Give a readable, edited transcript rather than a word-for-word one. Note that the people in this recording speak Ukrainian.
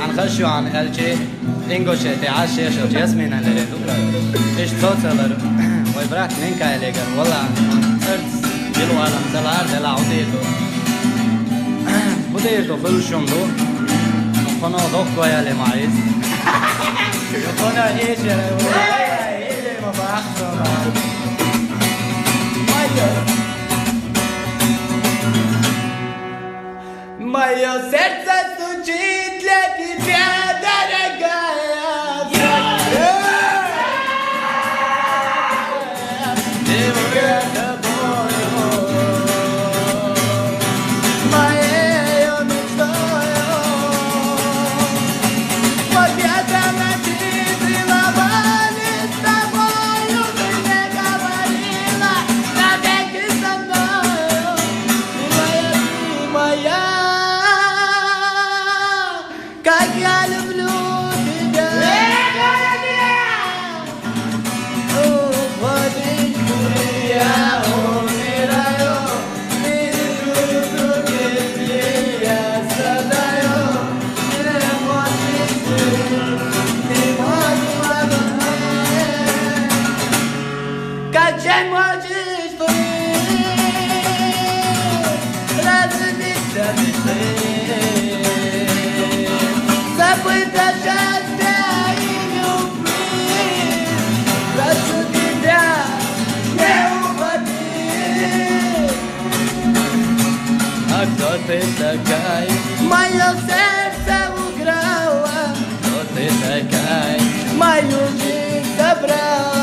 عن خشوان الجي انگوشتي عاشيش وجسمين اندريدو ايش توصلر ويبراك منكا اليجر والله ارتس جلو عالم سلار دلا عوديتو بوديتو فلوشوندو خنا دوكو يالي معيز خنا ايش ايش ما بحثنا Мое сердце стучит для тебя, дорогая. Живу тобою, моею мечтою. Победа над целовали с тобою, ты не говорила, навеки со мною. Ты моя. Как я люблю тебя, вот я умираю, если я страдаю, не можешь как же можешь ты разбиться забыто счастье и любви. Прошу тебя, не уходи. А кто ты такая? Мое сердце украла. Кто ты такая? Мою жизнь забрала.